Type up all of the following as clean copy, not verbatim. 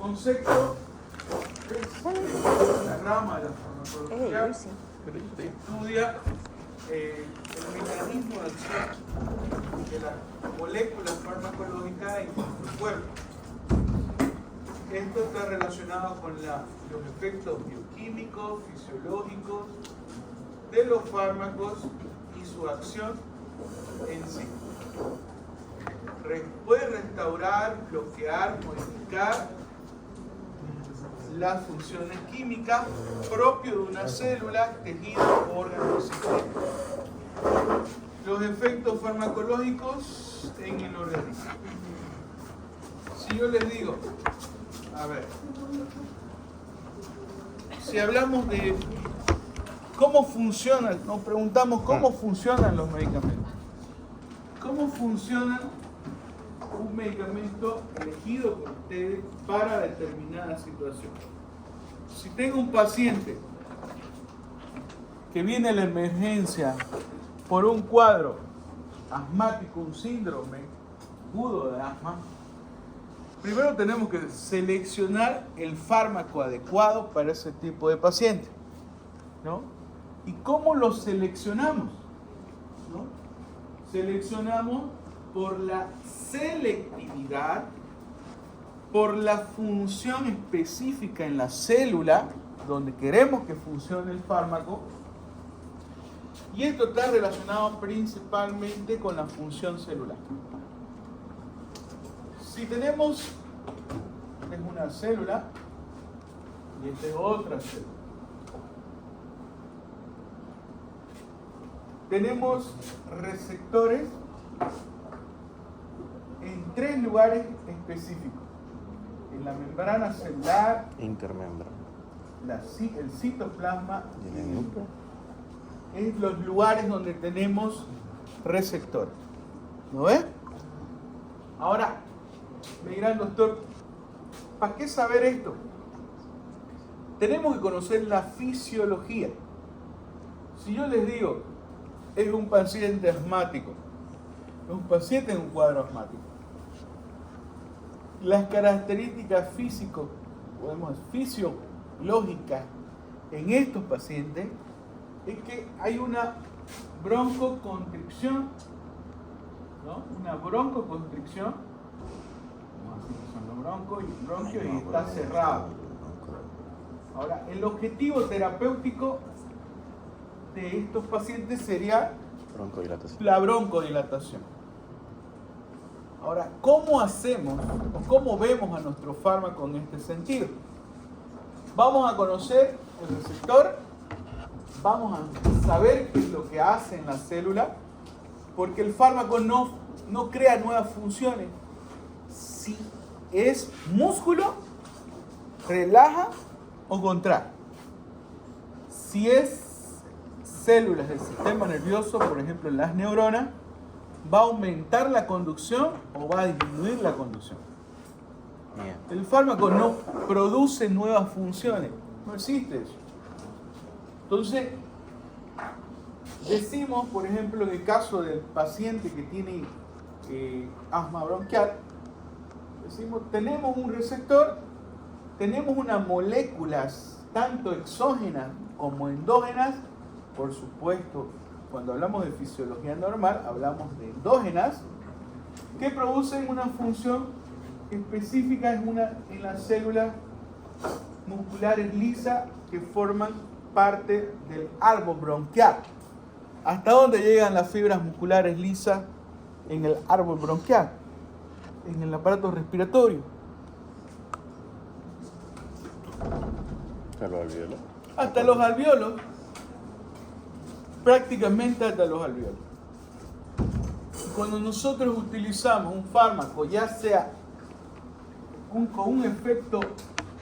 concepto es la rama de la farmacología que estudia el mecanismo de acción de las moléculas farmacológicas en nuestro cuerpo. Esto está relacionado con los efectos bioquímicos, fisiológicos de los fármacos y su acción en sí. Puede restaurar, bloquear, modificar las funciones químicas propias de una célula, tejido, órgano, sistema. Los efectos farmacológicos en el organismo. Si yo les digo, a ver, si hablamos de cómo funcionan, nos preguntamos cómo funcionan los medicamentos. ¿Cómo funciona un medicamento elegido por ustedes para determinada situación? Si tengo un paciente que viene a la emergencia por un cuadro asmático, un síndrome agudo de asma, primero tenemos que seleccionar el fármaco adecuado para ese tipo de paciente, ¿no? ¿Y cómo lo seleccionamos? ¿No? Seleccionamos por la selectividad, por la función específica en la célula donde queremos que funcione el fármaco, y esto está relacionado principalmente con la función celular. Si tenemos, esta es una célula y esta es otra célula, tenemos receptores en 3 lugares específicos: en la membrana celular, intermembrana, el citoplasma y en el núcleo. Es los lugares donde tenemos receptores. ¿No ves? Ahora, me dirán, doctor, ¿para qué saber esto? Tenemos que conocer la fisiología. Si yo les digo, es un paciente asmático, es un paciente en un cuadro asmático, las características fisiológicas en estos pacientes es que hay una broncoconstricción, ¿no? Una broncoconstricción, así que son los broncos y el bronquio, y está cerrado. Ahora, el objetivo terapéutico de estos pacientes sería la broncodilatación. Ahora, ¿cómo hacemos o cómo vemos a nuestro fármaco en este sentido? Vamos a conocer el receptor, vamos a saber qué es lo que hace en la célula, porque el fármaco no crea nuevas funciones. Si es músculo, relaja o contrae. Si es células del sistema nervioso, por ejemplo en las neuronas, va a aumentar la conducción o va a disminuir la conducción. El fármaco no produce nuevas funciones, no existe eso. Entonces, decimos, por ejemplo, en el caso del paciente que tiene asma bronquial, decimos, tenemos un receptor, tenemos unas moléculas tanto exógenas como endógenas. Por supuesto, cuando hablamos de fisiología normal, hablamos de endógenas, que producen una función específica en las células musculares lisas que forman parte del árbol bronquial. ¿Hasta dónde llegan las fibras musculares lisas en el árbol bronquial? En el aparato respiratorio. ¿Hasta los alvéolos? Hasta los alvéolos. Prácticamente hasta los alvéolos. Cuando nosotros utilizamos un fármaco, ya sea con un efecto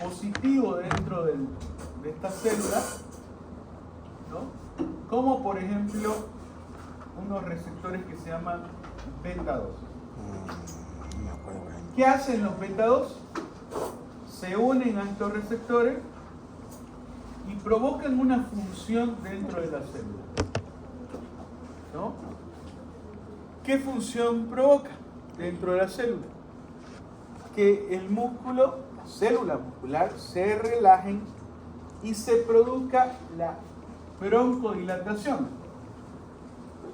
positivo dentro de estas células, ¿no? Como por ejemplo unos receptores que se llaman beta 2. ¿Qué hacen los beta 2? Se unen a estos receptores y provocan una función dentro de la célula, ¿no? ¿Qué función provoca dentro de la célula? Que el músculo célula muscular se relajen y se produzca la broncodilatación.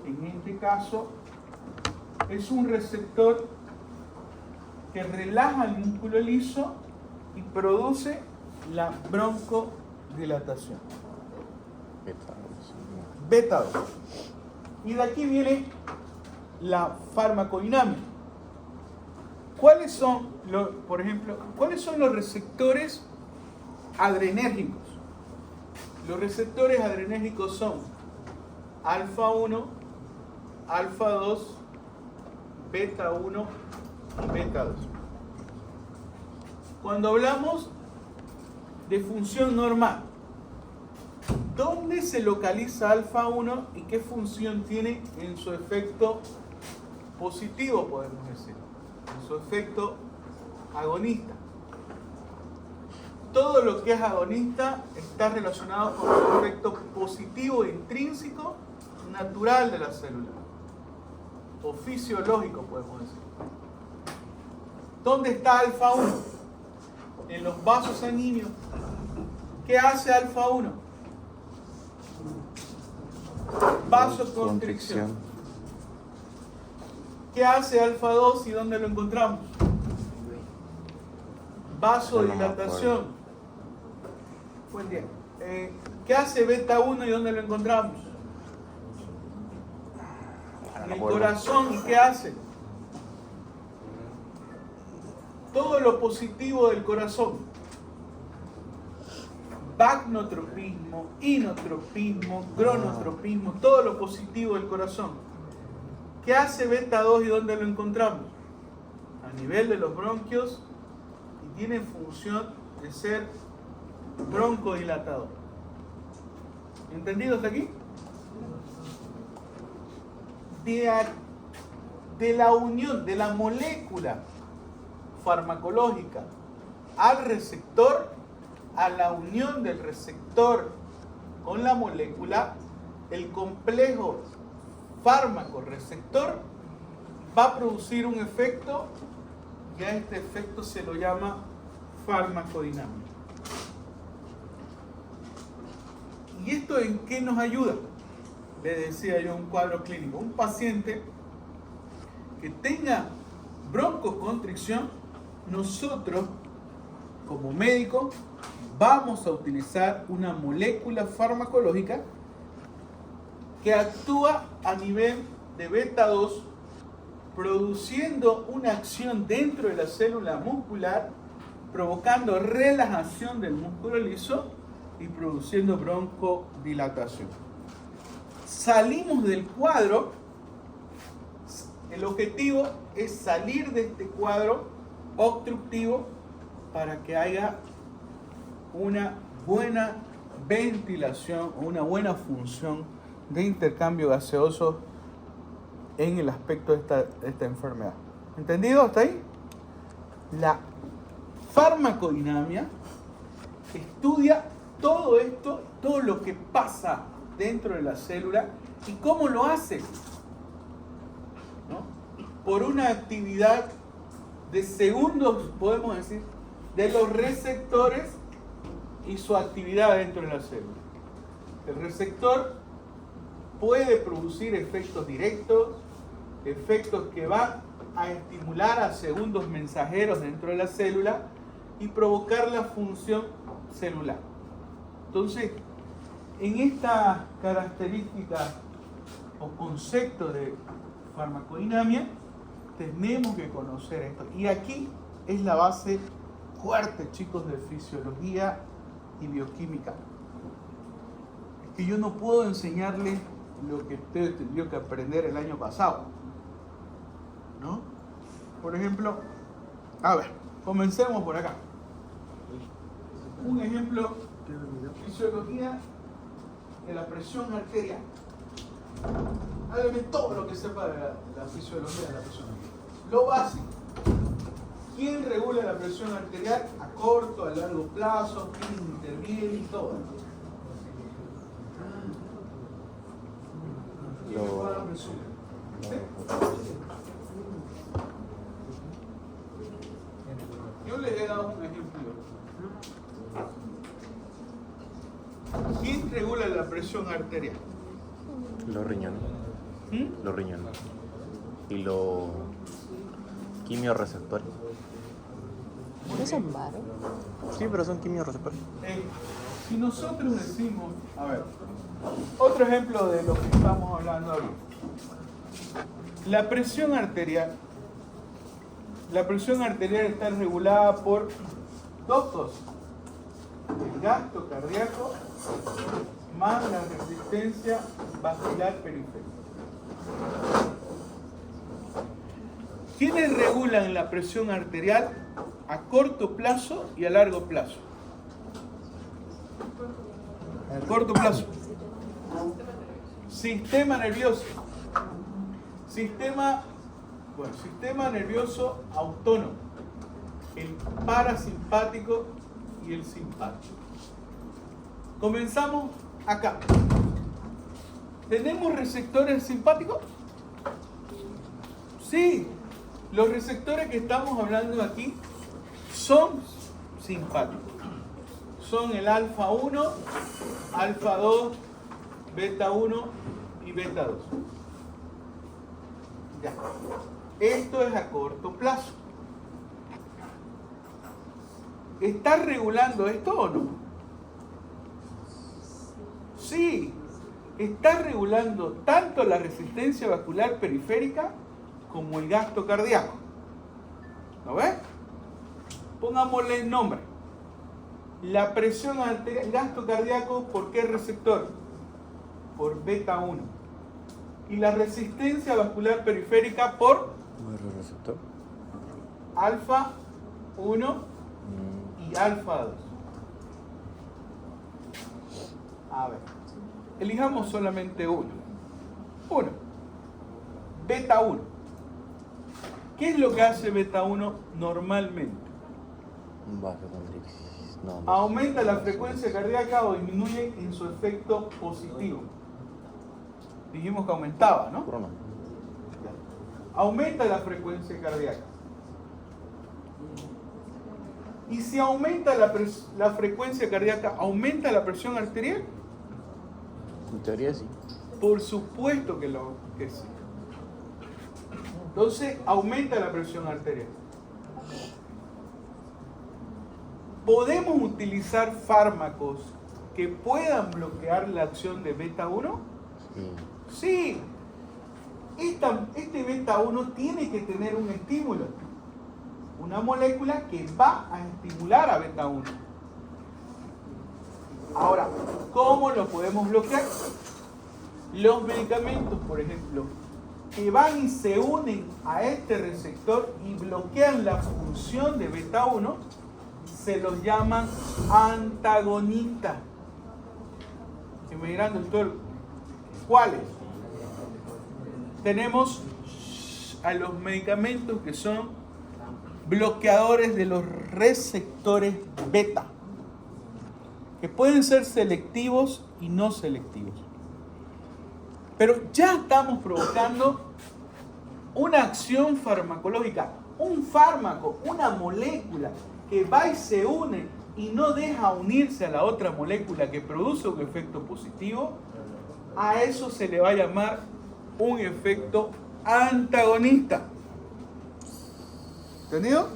En este caso, es un receptor que relaja el músculo liso y produce la broncodilatación. Beta 2. Y de aquí viene la farmacodinámica. ¿Cuáles son cuáles son los receptores adrenérgicos? Los receptores adrenérgicos son alfa 1, alfa 2, beta 1 y beta 2. Cuando hablamos de función normal, ¿dónde se localiza alfa 1 y qué función tiene en su efecto positivo, podemos decir? En su efecto agonista. Todo lo que es agonista está relacionado con su efecto positivo intrínseco natural de la célula, o fisiológico, podemos decir. ¿Dónde está alfa 1? En los vasos sanguíneos. ¿Qué hace alfa 1? Vasoconstricción. ¿Qué hace alfa 2 y dónde lo encontramos? Vasodilatación. Buen día. ¿Qué hace beta 1 y dónde lo encontramos? En el corazón. ¿Y qué hace? Todo lo positivo del corazón. Vagnotropismo, inotropismo, cronotropismo, todo lo positivo del corazón. ¿Qué hace beta 2 y dónde lo encontramos? A nivel de los bronquios, y tiene función de ser broncodilatador. ¿Entendido hasta aquí? De la unión de la molécula farmacológica al receptor, a la unión del receptor con la molécula, el complejo fármaco-receptor va a producir un efecto, y a este efecto se lo llama farmacodinámica. ¿Y esto en qué nos ayuda? Le decía yo, un cuadro clínico. Un paciente que tenga broncoconstricción, nosotros como médicos vamos a utilizar una molécula farmacológica que actúa a nivel de beta 2, produciendo una acción dentro de la célula muscular, provocando relajación del músculo liso y produciendo broncodilatación. Salimos del cuadro. El objetivo es salir de este cuadro obstructivo para que haya una buena ventilación, una buena función de intercambio gaseoso en el aspecto de esta enfermedad. ¿Entendido hasta ahí? La farmacodinámica estudia todo esto, todo lo que pasa dentro de la célula y cómo lo hace, ¿no? Por una actividad de segundos, podemos decir, de los receptores y su actividad dentro de la célula. El receptor puede producir efectos directos, efectos que van a estimular a segundos mensajeros dentro de la célula y provocar la función celular. Entonces, en esta característica o concepto de farmacodinámica, tenemos que conocer esto. Y aquí es la base fuerte, chicos, de fisiología y bioquímica. Es que yo no puedo enseñarles lo que usted tuvieron que aprender el año pasado, ¿no? Por ejemplo, a ver, comencemos por acá. Un ejemplo, fisiología de la presión arterial. Hágame todo lo que sepa de la fisiología de la presión arterial. Lo básico. ¿Quién regula la presión arterial a corto, a largo plazo? ¿Quién interviene y todo? ¿Quién regula la presión? ¿Sí? Yo les he dado un ejemplo. ¿Quién regula la presión arterial? Los riñones. ¿Mm? Los riñones. Y los quimiorreceptores. ¿No son varos? Sí, pero son quimiorreceptores. Si nosotros decimos, a ver, otro ejemplo de lo que estamos hablando ahorita. La presión arterial está regulada por dos cosas. El gasto cardíaco más la resistencia vascular periférica. ¿Quiénes regulan la presión arterial a corto plazo y a largo plazo? A corto plazo. Sistema nervioso. Sistema nervioso autónomo. El parasimpático y el simpático. Comenzamos acá. ¿Tenemos receptores simpáticos? Sí. Los receptores que estamos hablando aquí son simpáticos. Son el alfa 1, alfa 2, beta 1 y beta 2. Ya. Esto es a corto plazo. ¿Está regulando esto o no? Sí. Está regulando tanto la resistencia vascular periférica como el gasto cardíaco. ¿Lo ves? Pongámosle el nombre. La presión arterial, el gasto cardíaco, ¿por qué receptor? Por beta 1. Y la resistencia vascular periférica por receptor. alfa 1 y alfa 2. A ver, elijamos solamente uno. Beta 1. ¿Qué es lo que hace beta 1 normalmente? Vasocondriosis. No, Aumenta la frecuencia cardíaca o disminuye en su efecto positivo. Dijimos que aumentaba, ¿no? Puro no. Aumenta la frecuencia cardíaca. Y si aumenta la frecuencia cardíaca, ¿aumenta la presión arterial? En teoría sí. Por supuesto que sí. Entonces, aumenta la presión arterial. ¿Podemos utilizar fármacos que puedan bloquear la acción de beta 1? Sí. Este beta 1 tiene que tener un estímulo. Una molécula que va a estimular a beta 1. Ahora, ¿cómo lo podemos bloquear? Los medicamentos, por ejemplo, que van y se unen a este receptor y bloquean la función de beta 1, se los llaman antagonistas. Y me dirán, doctor, ¿cuáles? Tenemos a los medicamentos que son bloqueadores de los receptores beta, que pueden ser selectivos y no selectivos. Pero ya estamos provocando una acción farmacológica, un fármaco, una molécula que va y se une y no deja unirse a la otra molécula que produce un efecto positivo. A eso se le va a llamar un efecto antagonista. ¿Entendido?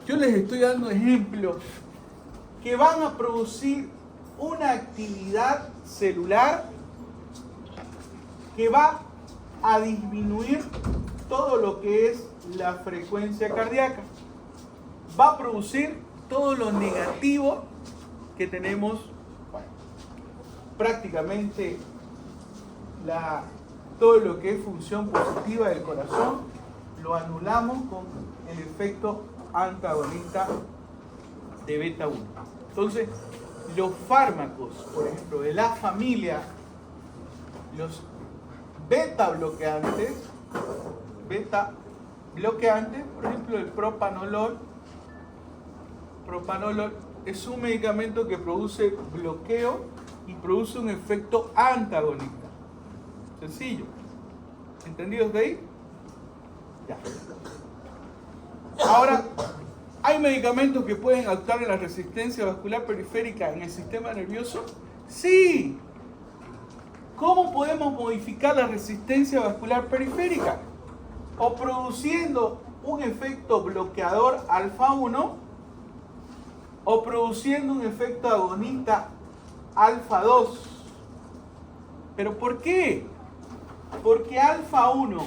Yo les estoy dando ejemplos que van a producir una actividad celular que va a disminuir todo lo que es la frecuencia cardíaca. Va a producir todo lo negativo que tenemos, prácticamente todo lo que es función positiva del corazón, lo anulamos con el efecto antagonista de beta 1. Entonces, los fármacos, por ejemplo, de la familia, los beta bloqueantes, por ejemplo, el propanolol es un medicamento que produce bloqueo y produce un efecto antagonista. Sencillo. ¿Entendidos de ahí? Ya. Ahora, ¿Hay medicamentos que pueden actuar en la resistencia vascular periférica en el sistema nervioso? Sí. ¿Cómo podemos modificar la resistencia vascular periférica? O produciendo un efecto bloqueador alfa 1 o produciendo un efecto agonista alfa 2. ¿Pero por qué? Porque alfa 1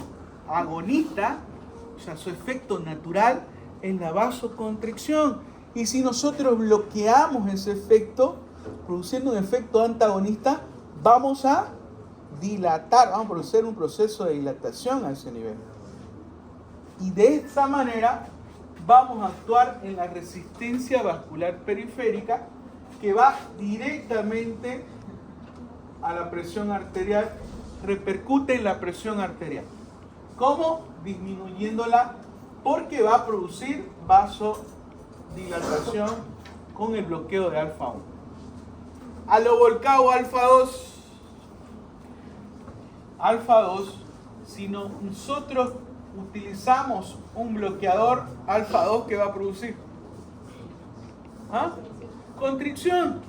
agonista, o sea, su efecto natural es la vasoconstricción. Y si nosotros bloqueamos ese efecto, produciendo un efecto antagonista, vamos a dilatar, vamos a producir un proceso de dilatación a ese nivel. Y de esta manera vamos a actuar en la resistencia vascular periférica, que va directamente a la presión arterial, repercute en la presión arterial. ¿Cómo? Disminuyéndola, porque va a producir vasodilatación con el bloqueo de alfa 1. A lo volcado alfa 2. Alfa 2, si nosotros utilizamos un bloqueador alfa 2, ¿qué va a producir? Constricción.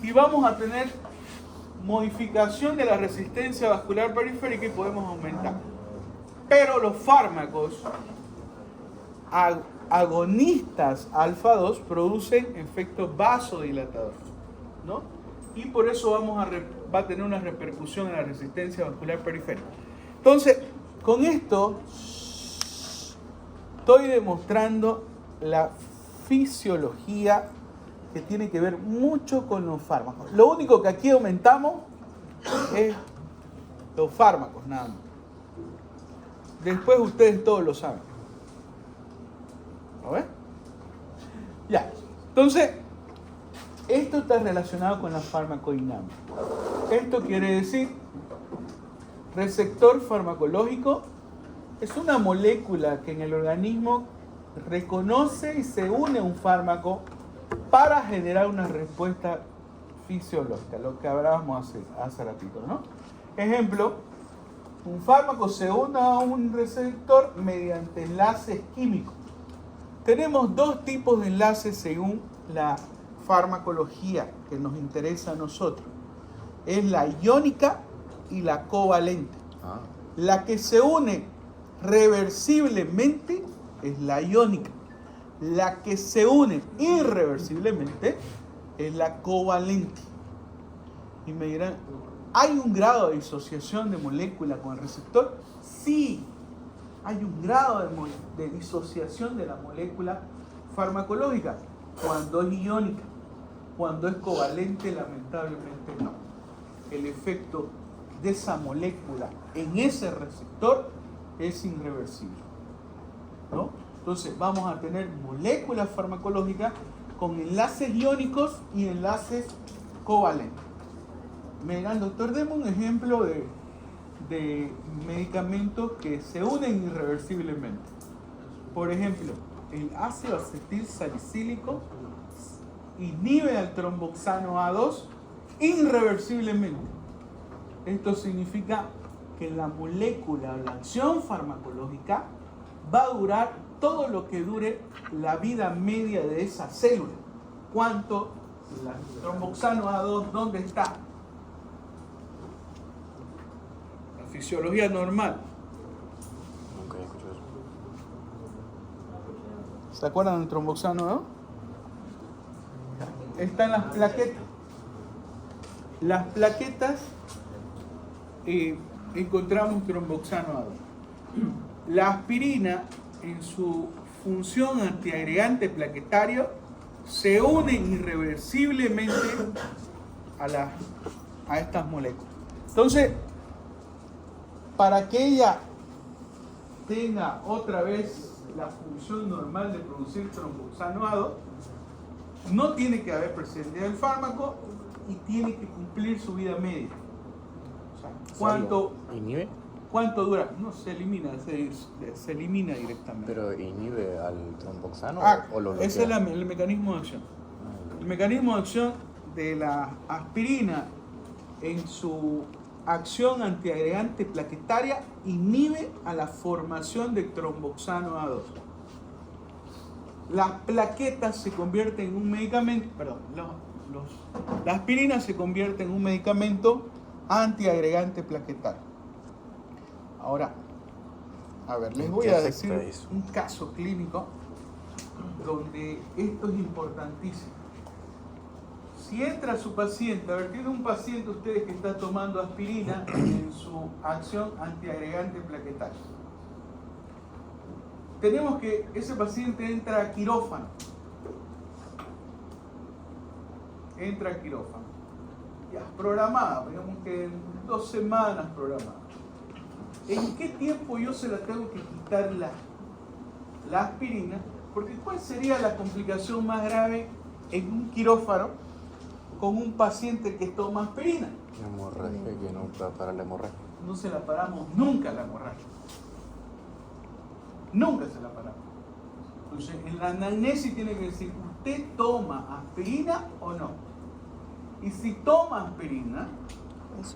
Y vamos a tener modificación de la resistencia vascular periférica y podemos aumentar. Pero los fármacos agonistas alfa 2 producen efectos vasodilatadores, ¿no? Y por eso va a tener una repercusión en la resistencia vascular periférica. Entonces, con esto estoy demostrando la fisiología que tiene que ver mucho con los fármacos. Lo único que aquí aumentamos es los fármacos, nada más. Después ustedes todos lo saben. ¿Lo ven? Ya. Entonces, esto está relacionado con la farmacodinámica. Esto quiere decir, receptor farmacológico es una molécula que en el organismo reconoce y se une a un fármaco para generar una respuesta fisiológica, lo que hablábamos hace ratito, ¿no? Ejemplo, un fármaco se une a un receptor mediante enlaces químicos. Tenemos dos tipos de enlaces según la farmacología que nos interesa a nosotros. Es la iónica y la covalente. La que se une reversiblemente es la iónica. La que se une irreversiblemente es la covalente. Y me dirán, ¿hay un grado de disociación de molécula con el receptor? Sí, hay un grado de disociación de la molécula farmacológica cuando es iónica. Cuando es covalente, lamentablemente no. El efecto de esa molécula en ese receptor es irreversible, ¿no? Entonces vamos a tener moléculas farmacológicas con enlaces iónicos y enlaces covalentes. Me dirán, doctor, deme un ejemplo de medicamentos que se unen irreversiblemente. Por ejemplo, el ácido acetil salicílico inhibe al tromboxano A2 irreversiblemente. Esto significa que la molécula, la acción farmacológica, va a durar todo lo que dure la vida media de esa célula. ¿Cuánto? El tromboxano A2, ¿dónde está? La fisiología normal. Nunca he escuchado eso. ¿Se acuerdan del tromboxano A2? Están las plaquetas. Las plaquetas encontramos tromboxano A2. La aspirina, en su función antiagregante plaquetario, se une irreversiblemente a estas moléculas. Entonces, para que ella tenga otra vez la función normal de producir tromboxano A2, no tiene que haber presente el fármaco y tiene que cumplir su vida media. O sea, ¿Inhibe? ¿Cuánto dura? No, se elimina, se elimina directamente. ¿Pero inhibe al tromboxano o lo bloquea? Ese es el mecanismo de acción. El mecanismo de acción de la aspirina en su acción antiagregante plaquetaria inhibe a la formación de tromboxano A2. las plaquetas se convierten en un medicamento, la aspirina se convierte en un medicamento antiagregante plaquetario. Ahora, a ver, les voy a decir un caso clínico donde esto es importantísimo. Si entra su paciente, a ver, tiene un paciente ustedes que está tomando aspirina en su acción antiagregante plaquetario. Tenemos que ese paciente entra a quirófano. Entra a quirófano. Ya, programada, digamos que en 2 semanas programada. ¿En qué tiempo yo se la tengo que quitar la aspirina? Porque ¿cuál sería la complicación más grave en un quirófano con un paciente que toma aspirina? La hemorragia, que no puede parar la hemorragia. No se la paramos nunca la hemorragia. Nunca se la paramos. Entonces, en la anamnesis tiene que decir, ¿usted toma aspirina o no? Y si toma aspirina,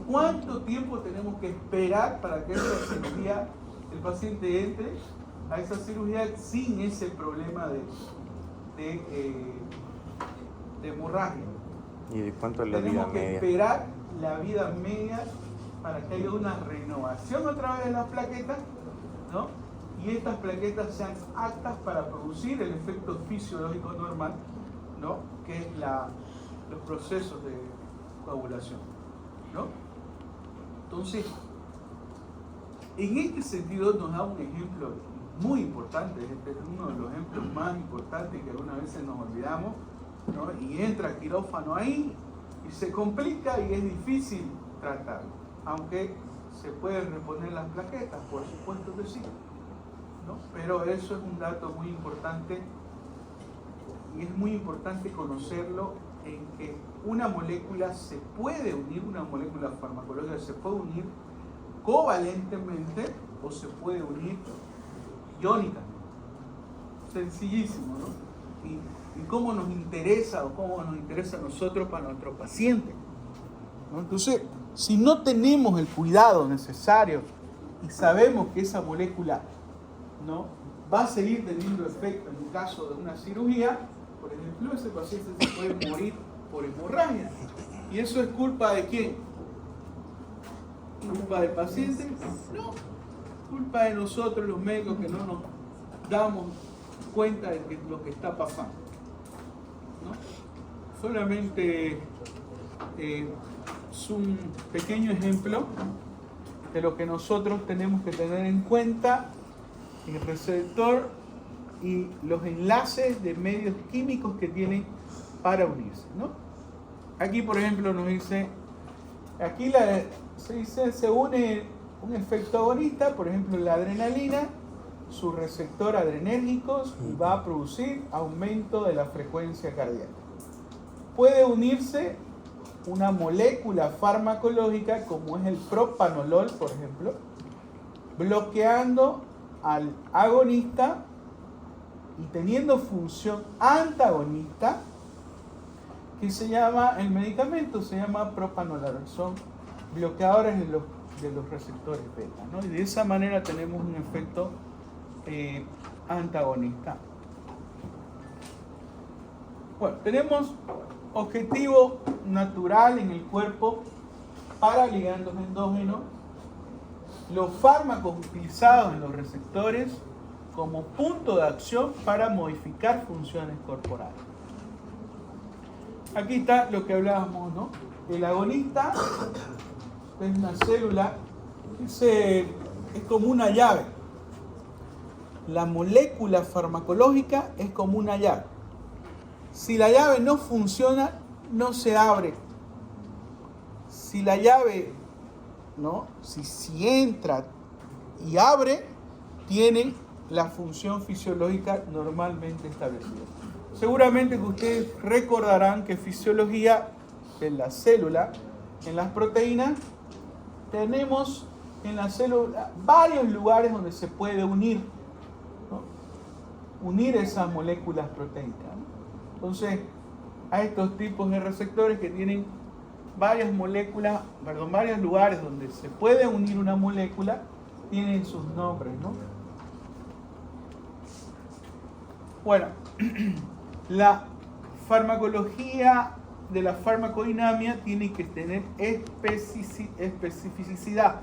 ¿cuánto tiempo tenemos que esperar para que esa cirugía, el paciente entre a esa cirugía sin ese problema de hemorragia? ¿Y cuánto es la vida Tenemos que media? esperar la vida media para que haya una renovación a través de las plaquetas, ¿no? Y estas plaquetas sean aptas para producir el efecto fisiológico normal, ¿no? Que es los procesos de coagulación, ¿no? Entonces, en este sentido nos da un ejemplo muy importante. Este es uno de los ejemplos más importantes que algunas veces nos olvidamos, ¿no? Y entra quirófano ahí y se complica y es difícil tratarlo, aunque se pueden reponer las plaquetas, por supuesto que sí, ¿no? Pero eso es un dato muy importante y es muy importante conocerlo, en que una molécula se puede unir, una molécula farmacológica se puede unir covalentemente o se puede unir iónicamente. Sencillísimo, ¿no? Y cómo nos interesa o cómo nos interesa a nosotros para nuestro paciente, ¿no? Entonces, si no tenemos el cuidado necesario y sabemos que esa molécula, ¿no?, va a seguir teniendo efecto en un caso de una cirugía, por ejemplo, ese paciente se puede morir por hemorragia. ¿Y eso es culpa de quién? ¿Culpa del paciente? No. Culpa de nosotros los médicos que no nos damos cuenta de lo que está pasando, ¿no? Solamente es un pequeño ejemplo de lo que nosotros tenemos que tener en cuenta: el receptor y los enlaces de medios químicos que tienen para unirse, ¿no? Aquí, por ejemplo, nos dice, aquí se une un efecto agonista, por ejemplo, la adrenalina, su receptor adrenérgico, y va a producir aumento de la frecuencia cardíaca. Puede unirse una molécula farmacológica como es el propanolol, por ejemplo, bloqueando al agonista y teniendo función antagonista, que se llama, el medicamento se llama propanolol, son bloqueadores de los receptores beta, ¿no? Y de esa manera tenemos un efecto antagonista. Bueno, tenemos objetivo natural en el cuerpo para ligandos endógenos, los fármacos utilizados en los receptores como punto de acción para modificar funciones corporales. Aquí está lo que hablábamos, ¿no? El agonista es una célula, es como una llave. La molécula farmacológica es como una llave. Si la llave no funciona, no se abre. Si la llave, ¿no?, si entra y abre, tiene la función fisiológica normalmente establecida. Seguramente que ustedes recordarán que fisiología de la célula, en las proteínas, tenemos en la célula varios lugares donde se puede unir, ¿no?, unir esas moléculas proteicas, ¿no? Entonces, hay estos tipos de receptores que tienen varios lugares donde se puede unir una molécula, tienen sus nombres, ¿no? Bueno, La farmacología de la farmacodinamia tiene que tener especificidad,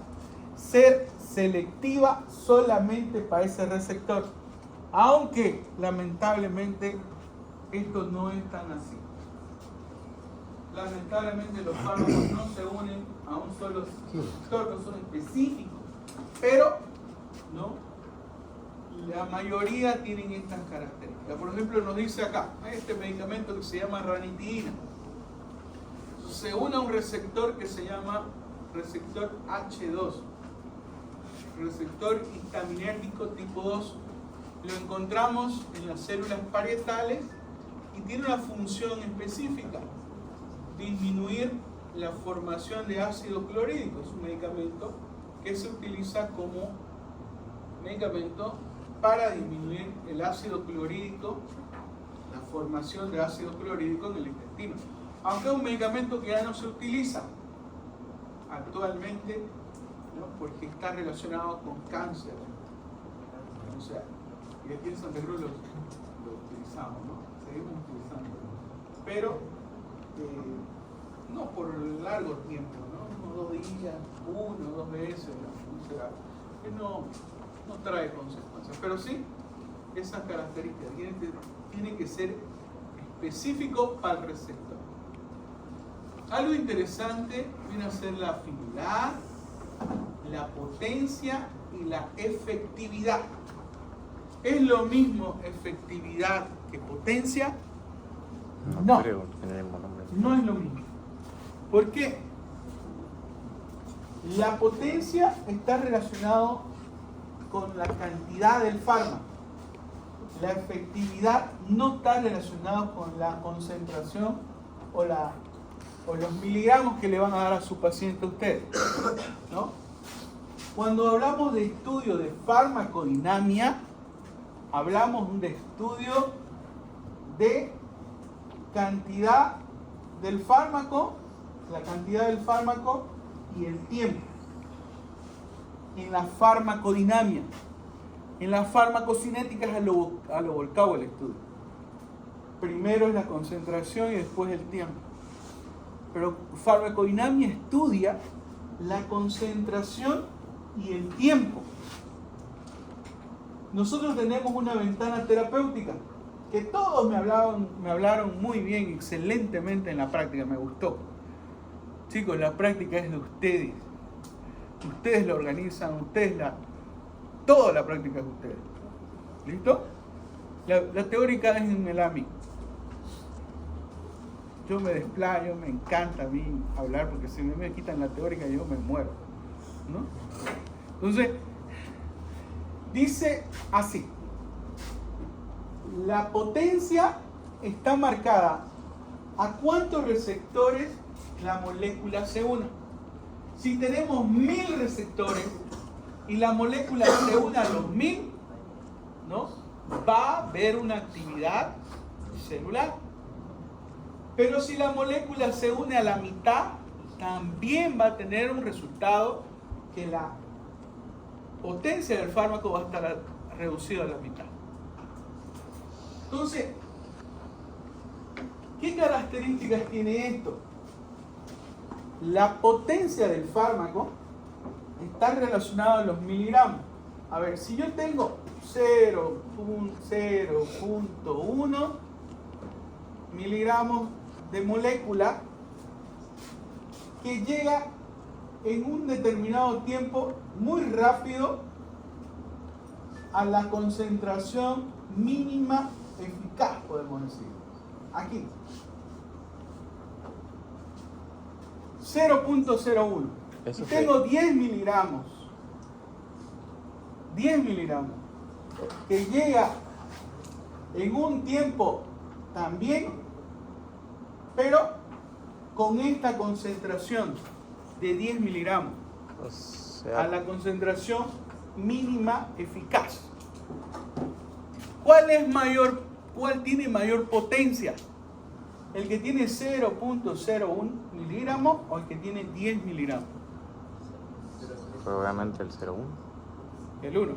ser selectiva solamente para ese receptor, aunque lamentablemente esto no es tan así. Lamentablemente los fármacos no se unen a un solo receptor, no son específicos, pero ¿no? La mayoría tienen estas características. Por ejemplo, nos dice acá, este medicamento que se llama ranitidina, se une a un receptor que se llama receptor H2, receptor histaminérgico tipo 2. Lo encontramos en las células parietales y tiene una función específica: disminuir la formación de ácido clorhídrico. Es un medicamento que se utiliza como medicamento para disminuir el ácido clorhídrico, la formación de ácido clorhídrico en el intestino. Aunque es un medicamento que ya no se utiliza actualmente, ¿no? Porque está relacionado con cáncer. O sea, y aquí en Santa Cruz lo utilizamos, ¿no? Seguimos utilizando. Pero no por largo tiempo, ¿no? 1 o 2 días, 1 o 2 veces, ¿no? O sea, que no trae consecuencias. Pero sí, esas características tienen que ser específico para el receptor. Algo interesante viene a ser la afinidad, la potencia y la efectividad. ¿Es lo mismo efectividad que potencia? No, creo que tiene el mismo nombre. no es lo mismo. ¿Por qué? La potencia está relacionado con la cantidad del fármaco. La efectividad no está relacionada con la concentración o los miligramos que le van a dar a su paciente a usted, ¿no? Cuando hablamos de estudio de farmacodinamia, hablamos de estudio de cantidad del fármaco, la cantidad del fármaco y el tiempo. En la farmacodinamia, en la farmacocinética es a lo volcado el estudio. Primero es la concentración y después el tiempo. Pero farmacodinamia estudia la concentración y el tiempo. Nosotros tenemos una ventana terapéutica que todos me hablaron muy bien, excelentemente en la práctica, me gustó. Chicos, la práctica es de ustedes. Ustedes la organizan, toda la práctica es de ustedes. ¿Listo? La teórica es en el AMI. Yo me desplayo, me encanta a mí hablar, porque si me quitan la teórica yo me muero, ¿no? Entonces, dice así: la potencia está marcada a cuántos receptores la molécula se une. Si tenemos 1000 receptores y la molécula se une a los 1000, ¿no? Va a haber una actividad celular. Pero si la molécula se une a la mitad, también va a tener un resultado que la potencia del fármaco va a estar reducida a la mitad. Entonces, ¿qué características tiene esto? La potencia del fármaco está relacionada a los miligramos. A ver, si yo tengo 0.1 miligramos de molécula que llega en un determinado tiempo muy rápido a la concentración mínima eficaz, podemos decir. Aquí. 0.01. Y tengo 10 miligramos. 10 miligramos. Que llega en un tiempo también, pero con esta concentración de 10 miligramos. O sea, A la concentración mínima eficaz. ¿Cuál tiene mayor potencia? ¿El que tiene 0.01 miligramos o el que tiene 10 miligramos? obviamente el 0,1. El 1.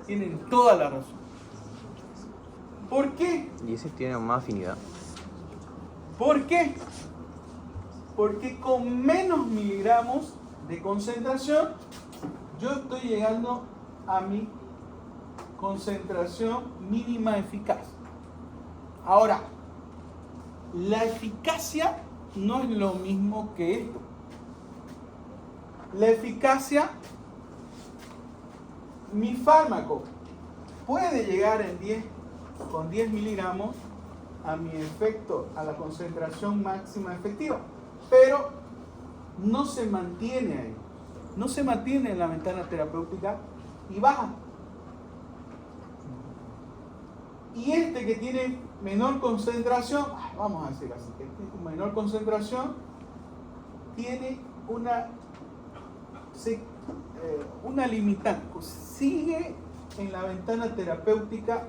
Tienen toda la razón. ¿Por qué? Y ese tiene más afinidad. ¿Por qué? Porque con menos miligramos de concentración, yo estoy llegando a mi concentración mínima eficaz. Ahora, la eficacia no es lo mismo que esto. La eficacia, mi fármaco puede llegar con 10 miligramos a mi efecto, a la concentración máxima efectiva, pero no se mantiene ahí, no se mantiene en la ventana terapéutica y baja. Y este que tiene menor concentración, vamos a decir así, que tiene menor concentración, tiene una limitante, sigue en la ventana terapéutica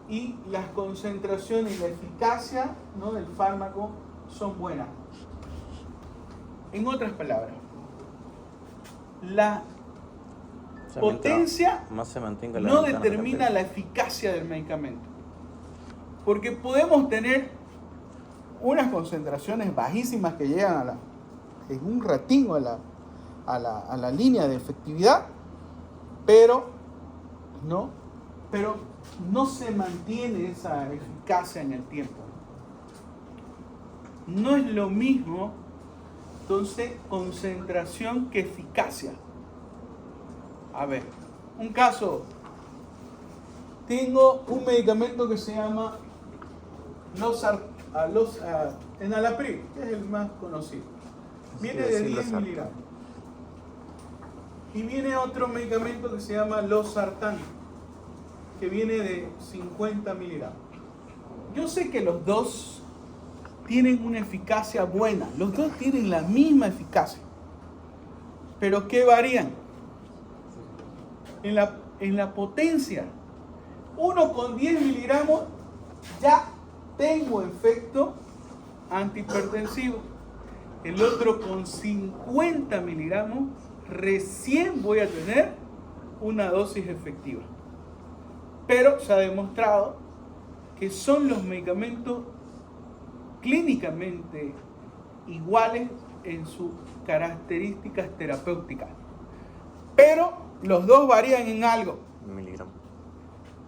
y las concentraciones y la eficacia, ¿no?, del fármaco son buenas. En otras palabras, la potencia más se mantenga la no ventana determina la eficacia del medicamento. Porque podemos tener unas concentraciones bajísimas que llegan en un ratingo a la línea de efectividad, pero no se mantiene esa eficacia en el tiempo. No es lo mismo, entonces, concentración que eficacia. A ver, un caso. Tengo un medicamento que se llama enalapril, que es el más conocido. Viene de 10 miligramos. Y viene otro medicamento que se llama losartán, que viene de 50 miligramos. Yo sé que los dos tienen una eficacia buena, los dos tienen la misma eficacia, pero ¿qué varían? En la potencia. Uno con 10 miligramos ya tengo efecto antihipertensivo. El otro con 50 miligramos recién voy a tener una dosis efectiva. Pero se ha demostrado que son los medicamentos clínicamente iguales en sus características terapéuticas. Pero los dos varían en algo. Miligramos.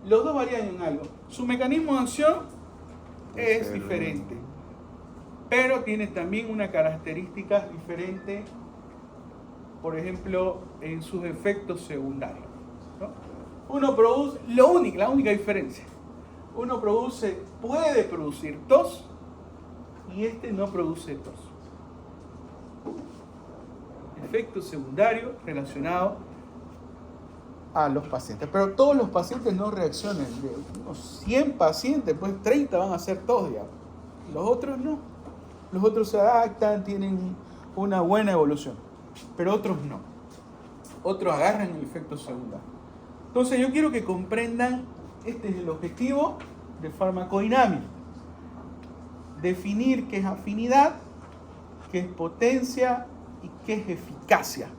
Los dos varían en algo. Su mecanismo de acción es diferente, pero tiene también una característica diferente, por ejemplo, en sus efectos secundarios, ¿no? Uno produce, la única diferencia, uno puede producir tos y este no produce tos. Efecto secundario relacionado a los pacientes, pero todos los pacientes no reaccionan. De unos 100 pacientes, pues 30 van a hacer tos, digamos. Los otros no. Los otros se adaptan, tienen una buena evolución, pero otros no. Otros agarran el efecto secundario. Entonces yo quiero que comprendan, este es el objetivo de farmacodinamia. Definir qué es afinidad, qué es potencia y qué es eficacia,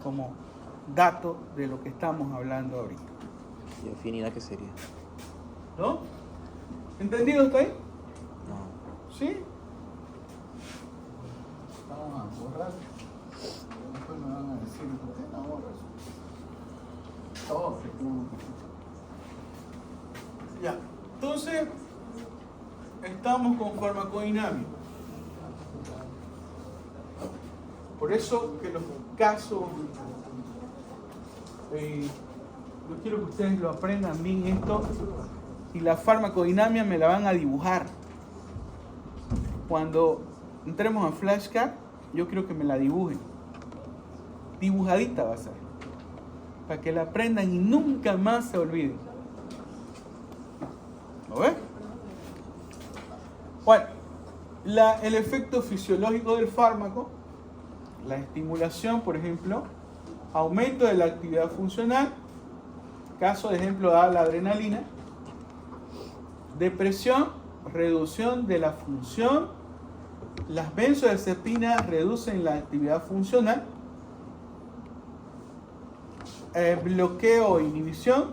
como dato de lo que estamos hablando ahorita. ¿Y afinidad qué sería? ¿No? ¿Entendido hasta ahí? No. ¿Sí? Vamos a borrar. Después me van a decir, ¿por qué no borras? Ya. Entonces, estamos con farmacodinamia. Por eso que los casos, yo quiero que ustedes lo aprendan bien esto, y la farmacodinamia me la van a dibujar. Cuando entremos a flashcard, yo quiero que me la dibujen. Dibujadita va a ser, para que la aprendan y nunca más se olviden. ¿Lo ves? Bueno, el efecto fisiológico del fármaco, la estimulación, por ejemplo, aumento de la actividad funcional, caso de ejemplo da la adrenalina, depresión, reducción de la función, las benzodiazepinas reducen la actividad funcional, bloqueo o inhibición,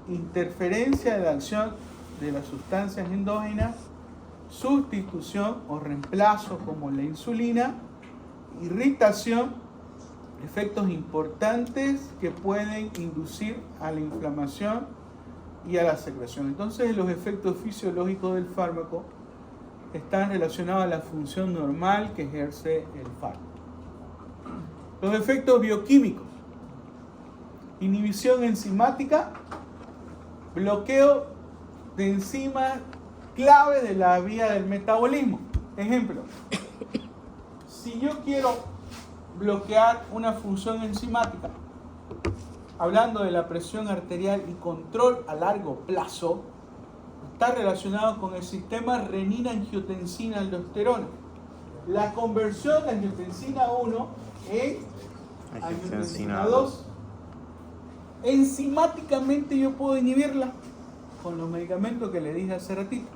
interferencia de la acción de las sustancias endógenas, sustitución o reemplazo como la insulina, irritación, efectos importantes que pueden inducir a la inflamación y a la secreción. Entonces los efectos fisiológicos del fármaco están relacionados a la función normal que ejerce el fármaco. Los efectos bioquímicos: inhibición enzimática, bloqueo de enzimas clave de la vía del metabolismo. Ejemplo, si yo quiero bloquear una función enzimática, hablando de la presión arterial y control a largo plazo, está relacionado con el sistema renina-angiotensina-aldosterona. La conversión de angiotensina 1 en angiotensina 2. Enzimáticamente yo puedo inhibirla con los medicamentos que le dije hace ratito.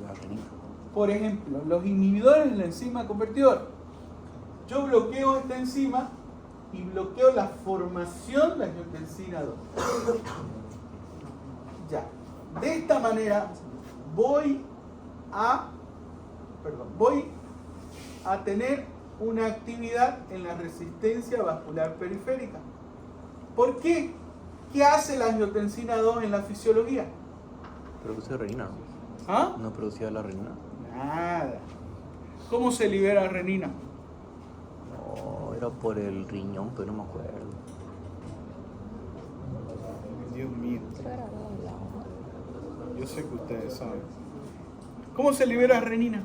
La renina. Por ejemplo, los inhibidores de la enzima convertidora. Yo bloqueo esta enzima y bloqueo la formación de angiotensina 2. Ya. De esta manera voy a tener una actividad en la resistencia vascular periférica. ¿Por qué? ¿Qué hace la angiotensina 2 en la fisiología? Produce renina. ¿Ah? No producía la renina. Nada. ¿Cómo se libera renina? No, era por el riñón, pero no me acuerdo. Dios mío. Creo que era algo hablado. Yo sé que ustedes saben. ¿Cómo se libera renina?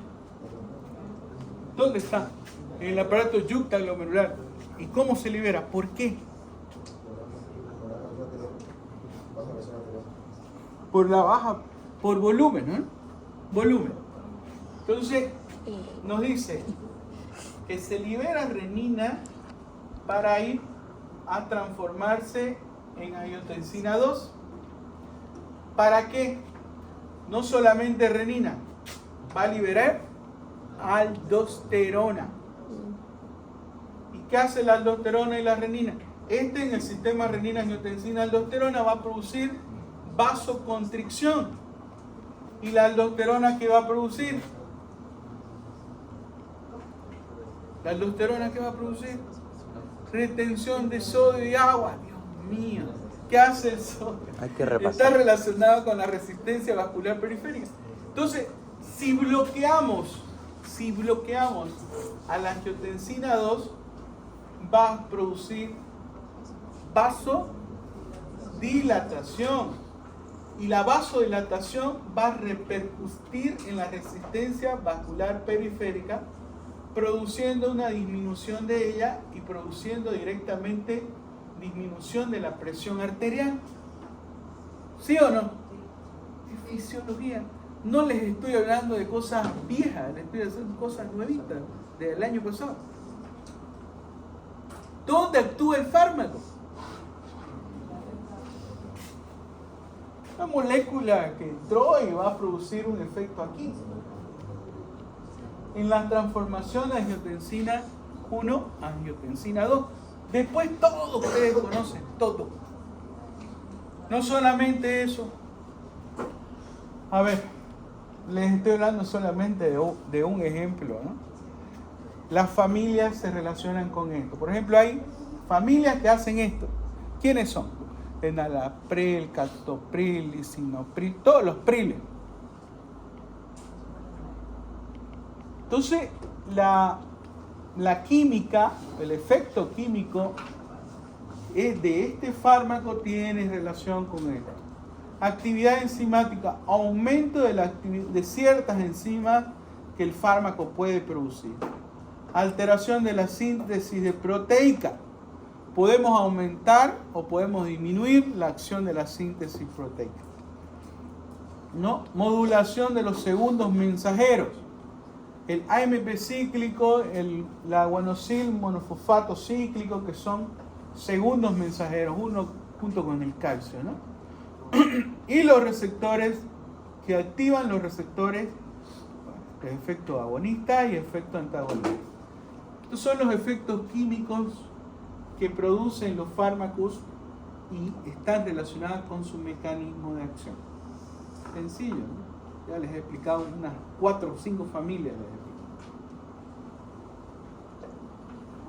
¿Dónde está? En el aparato yuctaglomerular. ¿Y cómo se libera? ¿Por qué? Por la baja, por volumen, ¿no? Volumen. Entonces, nos dice que se libera renina para ir a transformarse en angiotensina 2. ¿Para qué? No solamente renina, va a liberar aldosterona. ¿Y qué hace la aldosterona y la renina? En el sistema renina-angiotensina-aldosterona va a producir vasoconstricción. ¿Y la aldosterona qué va a producir? ¿La aldosterona qué va a producir? Retención de sodio y agua. Dios mío, ¿qué hace el sodio? Hay que repasar. Está relacionado con la resistencia vascular periférica. Entonces, si bloqueamos a la angiotensina 2, va a producir vasodilatación. Y la vasodilatación va a repercutir en la resistencia vascular periférica, produciendo una disminución de ella y produciendo directamente disminución de la presión arterial. ¿Sí o no? Es fisiología. No les estoy hablando de cosas viejas, les estoy haciendo cosas nuevitas del año pasado. ¿Dónde actúa el fármaco? Una molécula que entró y va a producir un efecto aquí. En la transformación de angiotensina 1 a angiotensina 2. Después todo ustedes conocen, todo. No solamente eso. A ver, les estoy hablando solamente de un ejemplo, ¿no? Las familias se relacionan con esto. Por ejemplo, hay familias que hacen esto. ¿Quiénes son? Enalapril, captopril, lisinopril, todos los priles. Entonces, la química, el efecto químico de este fármaco tiene relación con esto. Actividad enzimática, aumento de ciertas enzimas que el fármaco puede producir. Alteración de la síntesis de proteica. Podemos aumentar o podemos disminuir la acción de la síntesis proteica. ¿No? Modulación de los segundos mensajeros. El AMP cíclico, el guanosil monofosfato cíclico, que son segundos mensajeros, uno junto con el calcio, ¿no? Y los receptores que activan los receptores, efecto agonista y efecto antagonista. Estos son los efectos químicos que producen los fármacos y están relacionadas con su mecanismo de acción. Sencillo, ¿no? Ya les he explicado unas 4 o 5 familias.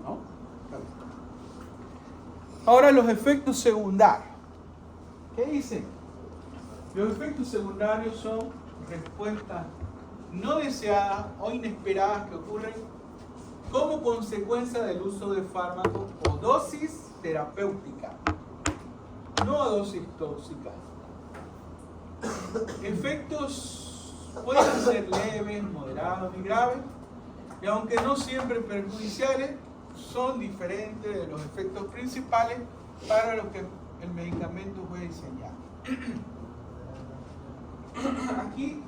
¿No? Ahora los efectos secundarios. ¿Qué dicen? Los efectos secundarios son respuestas no deseadas o inesperadas que ocurren como consecuencia del uso de fármacos o dosis terapéutica, no dosis tóxicas. Efectos pueden ser leves, moderados y graves, y aunque no siempre perjudiciales, son diferentes de los efectos principales para los que el medicamento fue diseñado. Aquí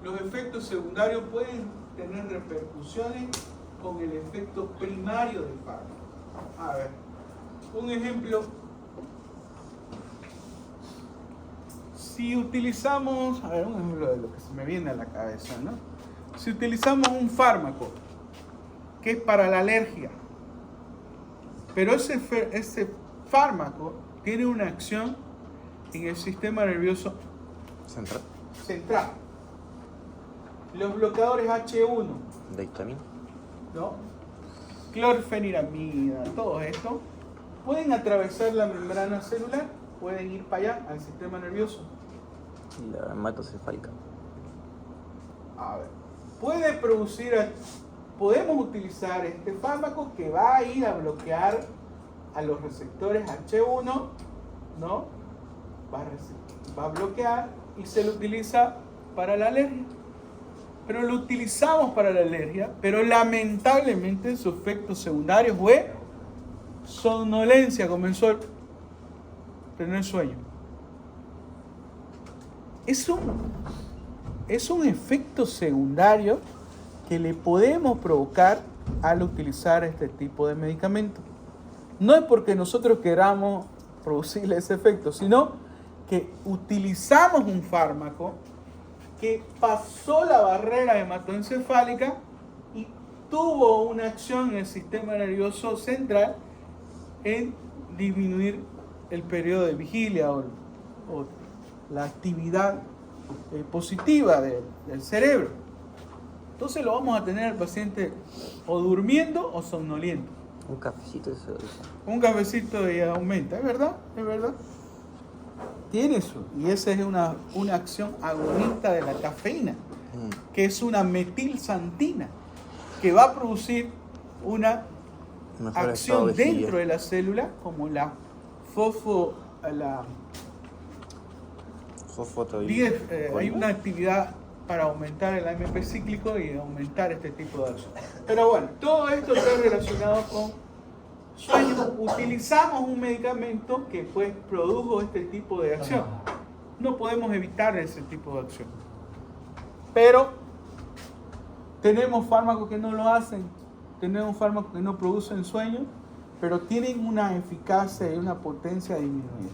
los efectos secundarios pueden tener repercusiones con el efecto primario del fármaco. A ver, un ejemplo. Si utilizamos, a ver, un ejemplo de lo que se me viene a la cabeza, ¿no? Si utilizamos un fármaco que es para la alergia, pero ese fármaco tiene una acción en el sistema nervioso central. Los bloqueadores H1, de histamina, ¿no? Clorfeniramida, todo esto, pueden atravesar la membrana celular, pueden ir para allá, al sistema nervioso. la hematocefálica. A ver, podemos utilizar este fármaco que va a ir a bloquear a los receptores H1, ¿no? Va a bloquear y se lo utiliza para la alergia. Pero lo utilizamos para la alergia, pero lamentablemente su efecto secundario fue somnolencia, comenzó a tener sueño. Es un efecto secundario que le podemos provocar al utilizar este tipo de medicamento. No es porque nosotros queramos producirle ese efecto, sino que utilizamos un fármaco que pasó la barrera hematoencefálica y tuvo una acción en el sistema nervioso central en disminuir el periodo de vigilia o la actividad positiva del cerebro. Entonces lo vamos a tener al paciente o durmiendo o somnoliento. Un cafecito y se lo dice. Un cafecito y aumenta, ¿es verdad? ¿Es verdad? Tiene eso, y esa es una acción agonista de la cafeína, que es una metilsantina, que va a producir una Mejor acción estado de vigilia. dentro de la célula, como la hay una actividad para aumentar el AMP cíclico y aumentar este tipo de acción. Pero bueno, todo esto está relacionado con sueño. Utilizamos un medicamento que pues produjo este tipo de acción. No podemos evitar ese tipo de acción. Pero tenemos fármacos que no lo hacen. Tenemos fármacos que no producen sueño, pero tienen una eficacia y una potencia disminuida,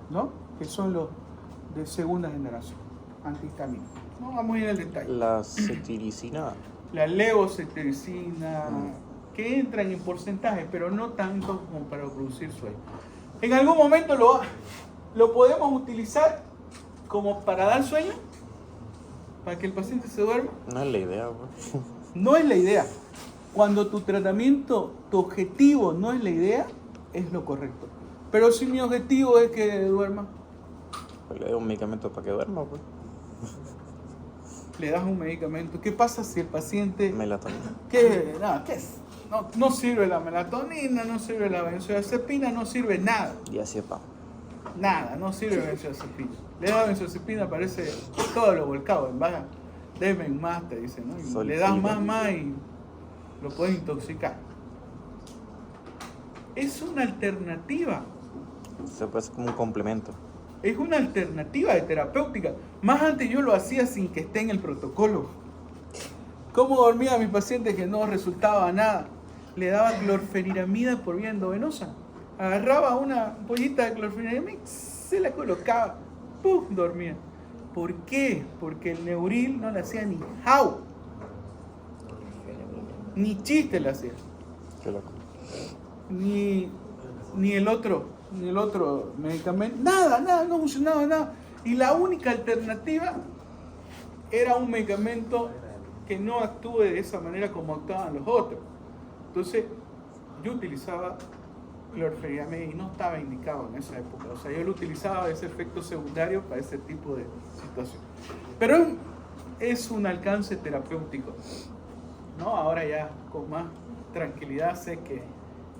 ¿no? Que son los de segunda generación, antihistamínicos. No vamos a ir al detalle. La cetiricina. La levocetiricina, que entran en porcentaje, pero no tanto como para producir sueño. En algún momento lo podemos utilizar como para dar sueño, para que el paciente se duerma. No es la idea, pues. No es la idea. Cuando tu tratamiento, tu objetivo no es la idea, es lo correcto. Pero si mi objetivo es que duerma, Pues le doy un medicamento para que duerma, pues. le das un medicamento. ¿Qué pasa si el paciente... Melatonina. ¿Qué es? No sirve la melatonina, no sirve la benzodiazepina, no sirve nada. Diazepam. Nada, no sirve benzodiazepina. Le da benzodiazepina, parece todo lo volcado en baja. Deme más, te dicen, ¿no? Y le das más y lo puedes intoxicar. Es una alternativa. Se puede hacer como un complemento. Es una alternativa de terapéutica. Más antes yo lo hacía sin que esté en el protocolo. ¿Cómo dormía a mis pacientes que no resultaba nada? Le daba clorfeniramida por vía endovenosa. Agarraba una ampollita de clorfeniramida, se la colocaba, ¡pum!, dormía. ¿Por qué? Porque el Neuril no le hacía ni jau, ni chiste le hacía. Qué loco. Ni el otro, ni el otro medicamento, nada, no funcionaba nada. Y la única alternativa era un medicamento que no actúe de esa manera como actuaban los otros. Entonces, yo utilizaba clorfeniramida y no estaba indicado en esa época. O sea, yo lo utilizaba ese efecto secundario para ese tipo de situación. Pero es un alcance terapéutico, ¿no? Ahora ya con más tranquilidad sé que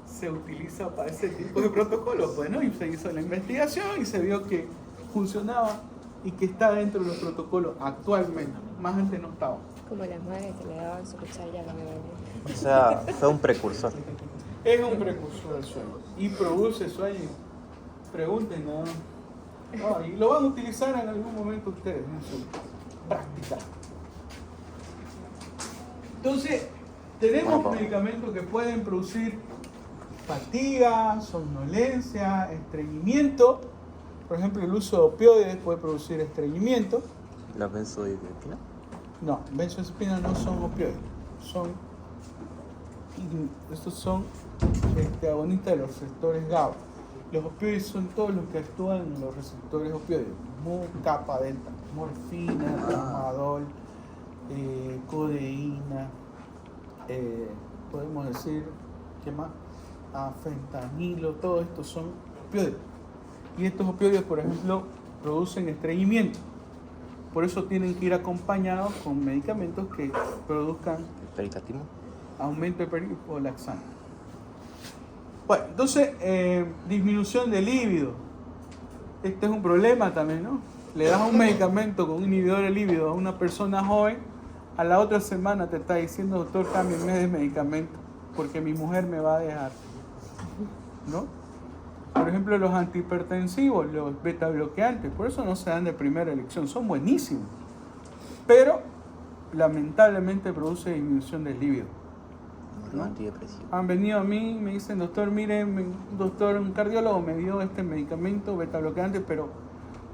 se utiliza para ese tipo de protocolos. Bueno, y se hizo la investigación y se vio que funcionaba y que está dentro de los protocolos actualmente. Más antes no estaba. Como las madres que le daban su cuchara para beber. O sea, fue un precursor. Es un precursor del sueño y produce sueño. Pregunten, ¿no? Y lo van a utilizar en algún momento ustedes en su práctica. Entonces, tenemos medicamentos que pueden producir fatiga, somnolencia, estreñimiento. Por ejemplo, el uso de opioides puede producir estreñimiento. ¿Las benzodiazepinas? No, benzodiazepinas no son opioides. Estos son agonistas de los receptores GABA. Los opioides son todos los que actúan en los receptores opioides. Kappa, delta, morfina, tramadol, codeína, podemos decir, ¿qué más? Fentanilo, todo esto son opioides. Y estos opioides, por ejemplo, producen estreñimiento. Por eso tienen que ir acompañados con medicamentos que produzcan ¿Pericatismo? aumento de perico laxante. Bueno, entonces, disminución del líbido. Este es un problema también, ¿no? Le das un medicamento con un inhibidor de líbido a una persona joven, a la otra semana te está diciendo, doctor, cámbiame de medicamento, porque mi mujer me va a dejar, ¿no? Por ejemplo, los antihipertensivos, los beta bloqueantes, por eso no se dan de primera elección, son buenísimos, pero lamentablemente produce disminución del líbido, ¿no? Antidepresivo. Han venido a mí, me dicen, doctor, mire, doctor, un cardiólogo me dio este medicamento beta bloqueante, pero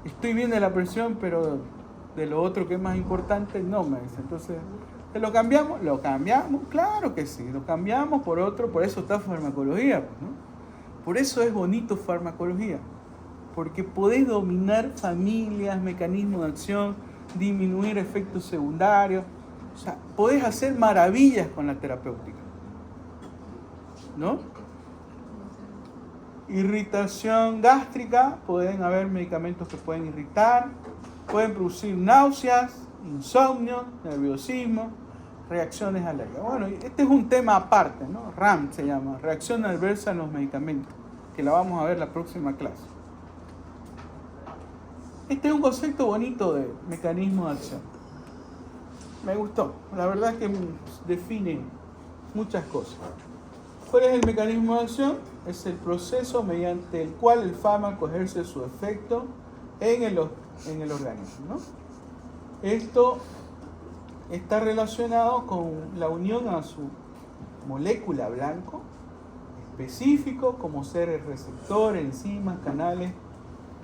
estoy bien de la presión, pero de lo otro que es más importante, no, me dice. Entonces, ¿te lo cambiamos? Lo cambiamos, claro que sí, lo cambiamos por otro, por eso está farmacología, ¿no? Por eso es bonito farmacología, porque podés dominar familias, mecanismos de acción, disminuir efectos secundarios, o sea, podés hacer maravillas con la terapéutica, ¿no? Irritación gástrica, pueden haber medicamentos que pueden irritar, pueden producir náuseas, insomnio, nerviosismo, reacciones alérgicas. Bueno, este es un tema aparte, ¿no? RAM se llama, reacción adversa en los medicamentos, que la vamos a ver la próxima clase. Este es un concepto bonito de mecanismo de acción. Me gustó, la verdad es que define muchas cosas. ¿Cuál es el mecanismo de acción? Es el proceso mediante el cual el fármaco ejerce su efecto en el organismo, ¿no? Esto está relacionado con la unión a su molécula blanco, específico, como ser el receptor, enzimas, canales,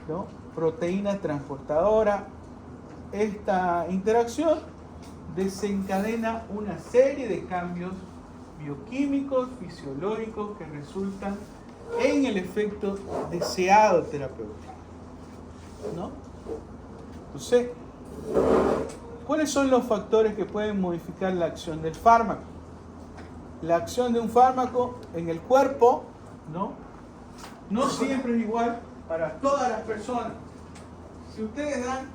¿no? Proteína transportadora. Esta interacción desencadena una serie de cambios bioquímicos, fisiológicos que resultan en el efecto deseado terapéutico, ¿no? Entonces, ¿cuáles son los factores que pueden modificar la acción del fármaco? La acción de un fármaco en el cuerpo, no siempre es igual para todas las personas. Si ustedes dan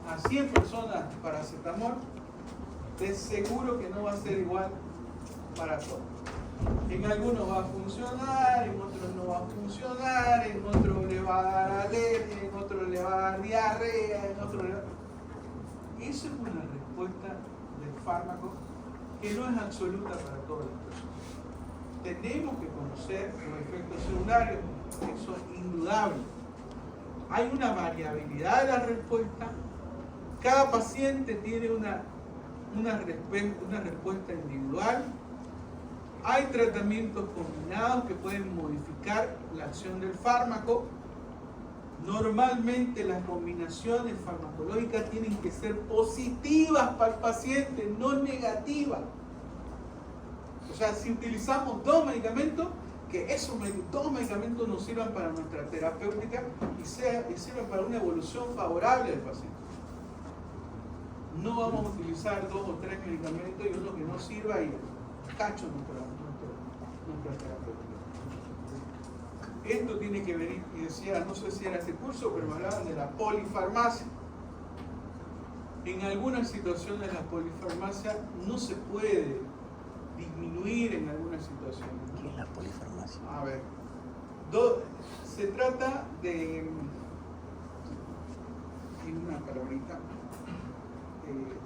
a 100 personas paracetamol, es seguro que no va a ser igual para todos. En algunos va a funcionar, en otros no va a funcionar, en otros le va a dar alergia, en otros le va a dar diarrea, en otros le va a... Eso es una respuesta del fármaco que no es absoluta para todas las personas. Tenemos que conocer los efectos secundarios, eso es indudable. Hay una variabilidad de la respuesta, cada paciente tiene una respuesta individual. Hay tratamientos combinados que pueden modificar la acción del fármaco. Normalmente las combinaciones farmacológicas tienen que ser positivas para el paciente, no negativas. O sea, si utilizamos dos medicamentos, que todos los medicamentos nos sirvan para nuestra terapéutica y sirvan para una evolución favorable del paciente. No vamos a utilizar 2 o 3 medicamentos y uno que no sirva y cacho nuestra terapéutica. Esto tiene que venir, y decía, no sé si era este curso, pero me hablaban de la polifarmacia. En algunas situaciones la polifarmacia no se puede disminuir en algunas situaciones. ¿Qué es la polifarmacia? A ver, se trata de, tiene una palabrita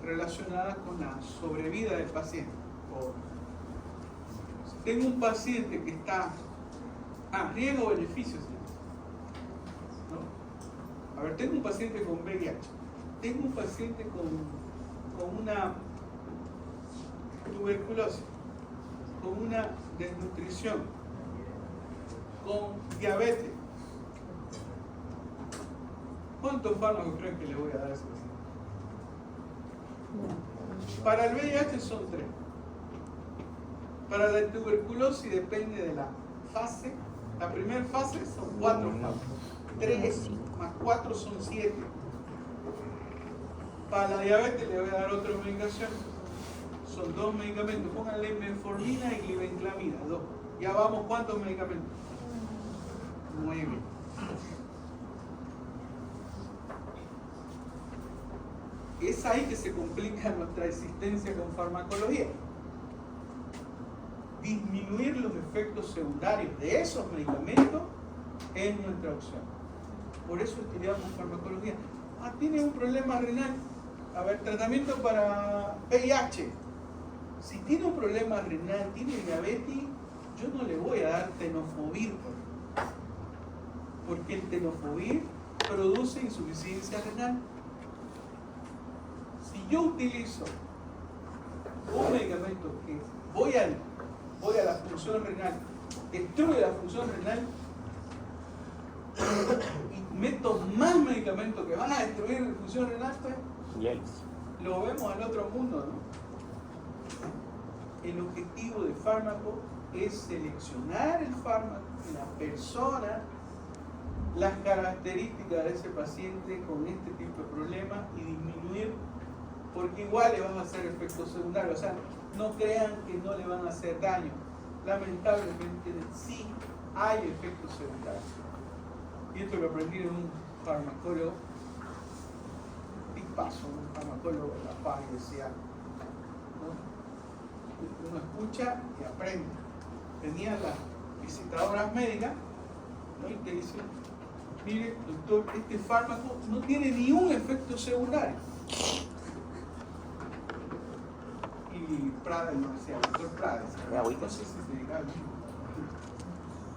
relacionada con la sobrevida del paciente. Si tengo un paciente que está riesgo o beneficios, ¿no? A ver, tengo un paciente con VIH, tengo un paciente con una tuberculosis, con una desnutrición, con diabetes. ¿Cuántos fármacos creen que le voy a dar a ese paciente? Para el VIH son 3. Para la tuberculosis depende de la fase. La primera fase son 4 fármacos. 3 más 4 son 7. Para la diabetes le voy a dar otra medicación. Son 2 medicamentos. Pónganle metformina y glibenclamida. 2. Ya vamos, ¿cuántos medicamentos? 9. Es ahí que se complica nuestra existencia con farmacología. Disminuir los efectos secundarios de esos medicamentos es nuestra opción. Por eso estudiamos farmacología. Tiene un problema renal. A ver, tratamiento para VIH. Si tiene un problema renal, tiene diabetes, yo no le voy a dar tenofovir, porque el tenofovir produce insuficiencia renal. Si yo utilizo un medicamento que voy a la función renal, destruye la función renal, y meto más medicamentos que van a destruir la función renal, pues lo vemos al otro mundo, ¿no? El objetivo del fármaco es seleccionar el fármaco en la persona, las características de ese paciente con este tipo de problemas y disminuir, porque igual le van a hacer efectos secundarios. O sea, no crean que no le van a hacer daño. Lamentablemente sí hay efectos secundarios. Y esto lo aprendí de un farmacólogo, un farmacólogo de La Paz, decía, ¿no? Uno escucha y aprende. Tenía las visitadoras médicas, ¿no? Y te dicen, mire, doctor, este fármaco no tiene ni un efecto secundario. Y Prada no decía, doctor Prada, no sé si se dedicaba al mismo.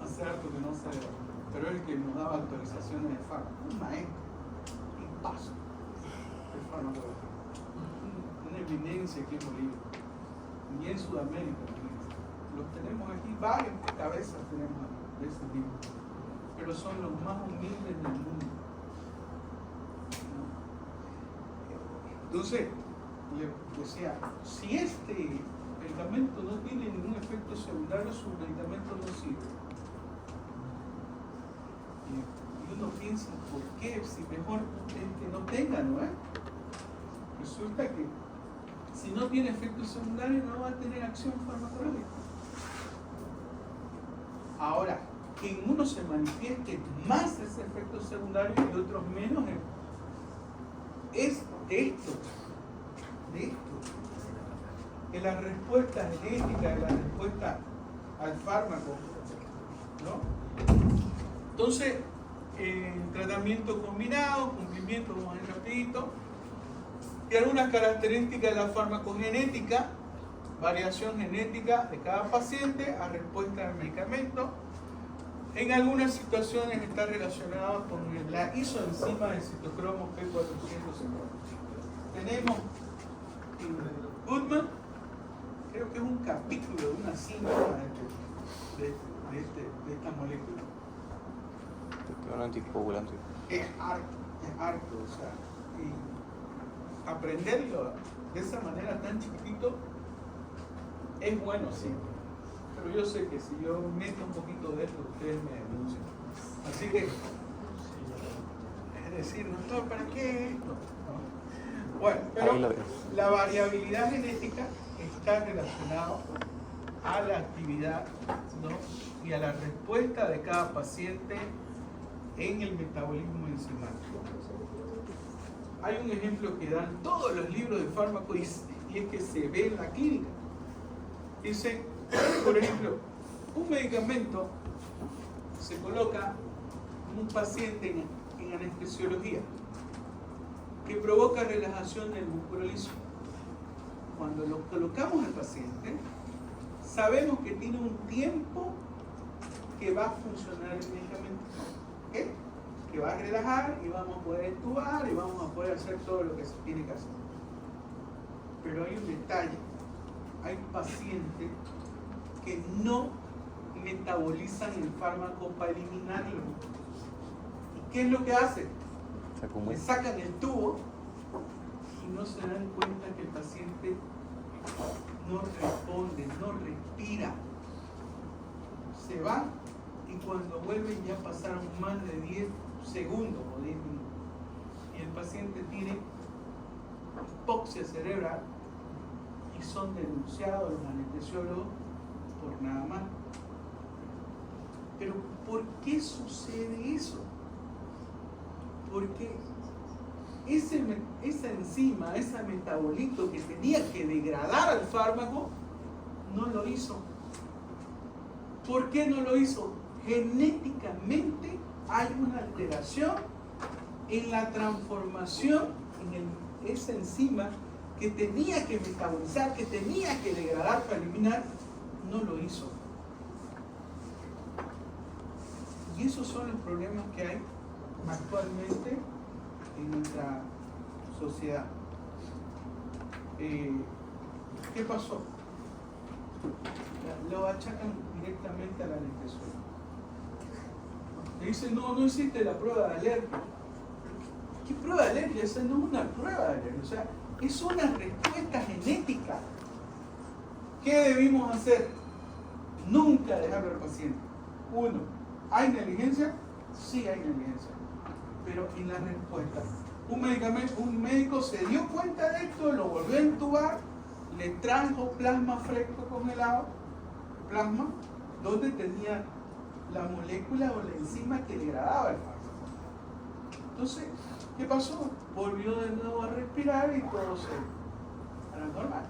Hace harto que no sé, pero es el que nos daba autorizaciones de fármaco, un maestro, y paso el fármaco, una eminencia aquí en Bolivia, y en Sudamérica también. Los tenemos aquí, varios cabezas tenemos de ese tipo, pero son los más humildes del mundo, ¿no? Entonces, le decía, si este medicamento no tiene ningún efecto secundario, su medicamento no sirve. Y uno piensa, ¿por qué? Si mejor es que no tenga, ¿no? Resulta que si no tiene efecto secundario no va a tener acción farmacológica. Ahora, que en uno se manifieste más ese efecto secundario y otros menos, es de esto, de la respuesta genética, de la respuesta al fármaco, ¿no? Entonces, tratamiento combinado, cumplimiento, vamos a ir rapidito, y algunas características de la farmacogenética, variación genética de cada paciente a respuesta del medicamento. En algunas situaciones está relacionado con la isoenzima del citocromo P450. Tenemos Goodman, creo que es un capítulo de una síntoma de esta molécula. Un anticoagulante. Es harto, o sea, y aprenderlo de esa manera tan chiquitito es bueno, sí, pero yo sé que si yo meto un poquito de esto, ustedes me denuncian. Así que, es decir, doctor, ¿para qué esto? ¿No? Bueno, pero la variabilidad genética está relacionada a la actividad, ¿no? Y a la respuesta de cada paciente en el metabolismo enzimático. Hay un ejemplo que dan todos los libros de fármacos y es que se ve en la clínica. Dice, por ejemplo, un medicamento se coloca en un paciente en anestesiología que provoca relajación del músculo liso. Cuando lo colocamos al paciente, sabemos que tiene un tiempo que va a funcionar el medicamento, ¿okay? Que va a relajar y vamos a poder entubar y vamos a poder hacer todo lo que se tiene que hacer. Pero hay un detalle, hay pacientes que no metabolizan el fármaco para eliminarlo. ¿Y qué es lo que hacen? Le sacan el tubo y no se dan cuenta que el paciente no responde, no respira. Se va y cuando vuelven ya pasaron más de 10 segundos o 10 minutos. Y el paciente tiene hipoxia cerebral y son denunciados los anestesiólogos por nada más. Pero ¿por qué sucede eso? Porque esa enzima, ese metabolito que tenía que degradar al fármaco, no lo hizo. ¿Por qué no lo hizo? Genéticamente hay una alteración en la transformación en esa enzima que tenía que metabolizar, que tenía que degradar para eliminar, no lo hizo. Y esos son los problemas que hay actualmente en nuestra sociedad. ¿Qué pasó? Lo achacan directamente a la anestesiología. Le dicen, no hiciste la prueba de alergia. ¿Qué prueba de alergia? Esa no es una prueba de alergia, o sea, es una respuesta genética. ¿Qué debimos hacer? Nunca dejarlo al paciente. Uno, ¿hay negligencia? Sí hay negligencia. Pero en la respuesta, un médico se dio cuenta de esto, lo volvió a entubar, le trajo plasma fresco congelado, plasma, donde tenía la molécula o la enzima que degradaba el fármaco. Entonces, ¿qué pasó? Volvió de nuevo a respirar y todo se era normal.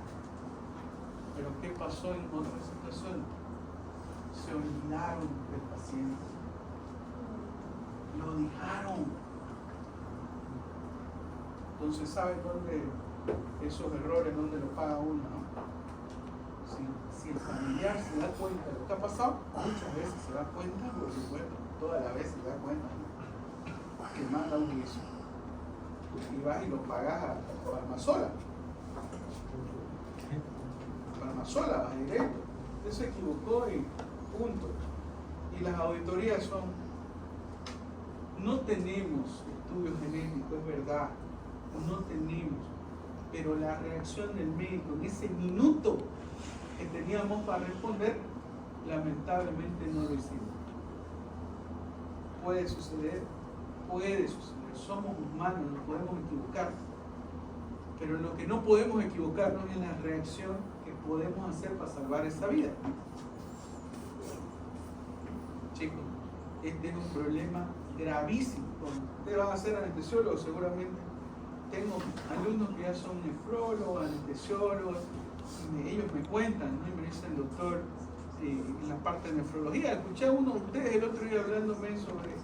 Pero ¿qué pasó en otras situaciones? Se olvidaron del paciente. Lo dejaron. Entonces, ¿saben dónde esos errores, dónde lo paga uno? ¿No? Si el familiar se da cuenta de lo que ha pasado, muchas veces se da cuenta, por supuesto, todas las veces se da cuenta, ¿no? Que manda un guiso. Y vas y lo pagas a Palmasola. Palmasola, vas directo. Usted se equivocó y punto. Y las auditorías son, no tenemos estudios genéticos, es verdad, no tenemos, pero la reacción del médico en ese minuto que teníamos para responder, lamentablemente no lo hicimos. Puede suceder, somos humanos, nos podemos equivocar, pero lo que no podemos equivocarnos es la reacción que podemos hacer para salvar esa vida. Chicos, este es un problema gravísimo. Ustedes van a ser anestesiólogos seguramente. Tengo alumnos que ya son nefrólogos, anestesiólogos, y ellos me cuentan, ¿no? Y me dicen, doctor, en la parte de nefrología, escuché a uno de ustedes el otro día hablándome sobre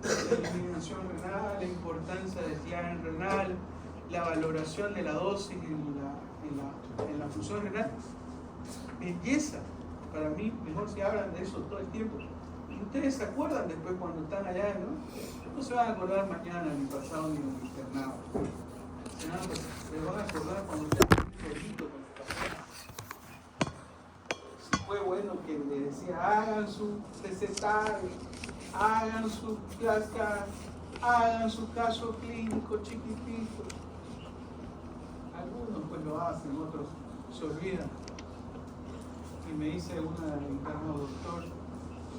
la eliminación renal, la importancia del clon renal, la valoración de la dosis en la función renal. Belleza, para mí, mejor si hablan de eso todo el tiempo. Y ustedes se acuerdan después cuando están allá, ¿no? No se van a acordar mañana, ni pasado, ni en internado. Se van a acordar cuando estén solitos con los pacientes. Si fue bueno que le decía, hagan su recetario, hagan su clínica, hagan su caso clínico chiquitito. Algunos pues lo hacen, otros se olvidan. y me dice una encargado, doctor,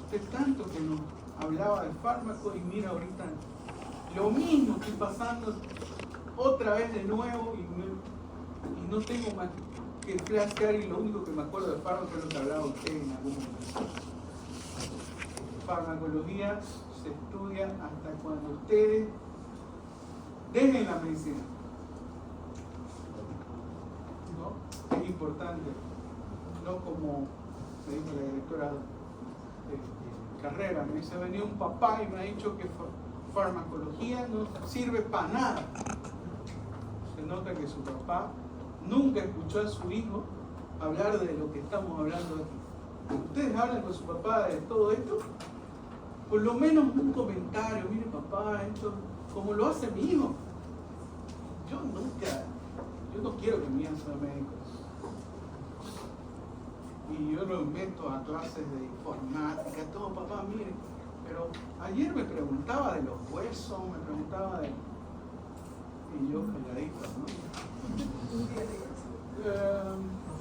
usted tanto que nos hablaba de fármaco y mira ahorita lo mismo estoy pasando otra vez de nuevo y no tengo más que flashear y lo único que me acuerdo de fármaco es lo que hablaba usted en algún momento. Farmacología se estudia hasta cuando ustedes dejen la medicina. ¿No? Es importante, no como me dijo la directora de carrera, me dice, ha venido un papá y me ha dicho que farmacología no sirve para nada. Se nota que su papá nunca escuchó a su hijo hablar de lo que estamos hablando aquí. ¿Ustedes hablan con su papá de todo esto? Por lo menos un comentario, mire papá, esto, como lo hace mi hijo. Yo no quiero que mi hijo sea médico. Y yo lo meto a clases de informática, todo, papá, mire. Pero ayer me preguntaba de los huesos, me preguntaba de... Y yo calladito, ¿no?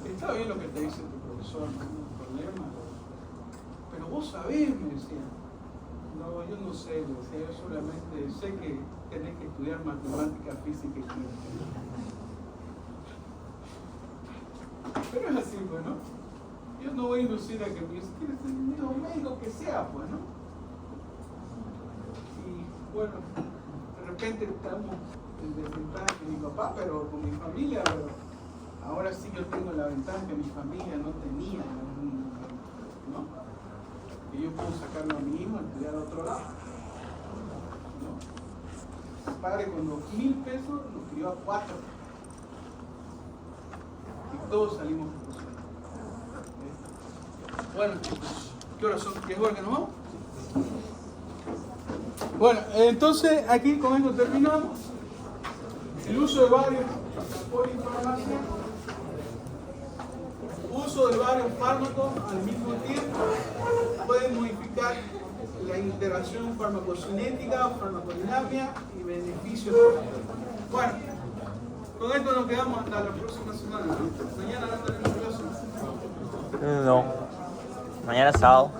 Está bien lo que te dice tu profesor, no hay problema. Pero vos sabés, me decía. No, yo no sé, le decía, yo solamente sé que tenés que estudiar matemática, física y química. Pero es así, pues, ¿no? Yo no voy a inducir a que me diga, ¿quieres ser un hijo médico que sea, pues, no? Y bueno, de repente estamos en desventaja con mi papá, pero con mi familia, pero ahora sí yo tengo la ventaja que mi familia no tenía en algún momento, ¿no? Y yo puedo sacarlo a mi hijo a estudiar a otro lado, ¿no? Mi padre con 2.000 pesos nos crió a 4 y todos salimos profesionales. Bueno, ¿qué horas son? ¿10 horas que nos vamos? Bueno, entonces aquí con esto terminamos. El uso de varios polifarmacia, uso de varios fármacos al mismo tiempo pueden modificar la interacción farmacocinética, farmacodinámica y beneficios. Bueno, con esto nos quedamos hasta la próxima semana. Mañana no tenemos clase. No. Mañana es sábado.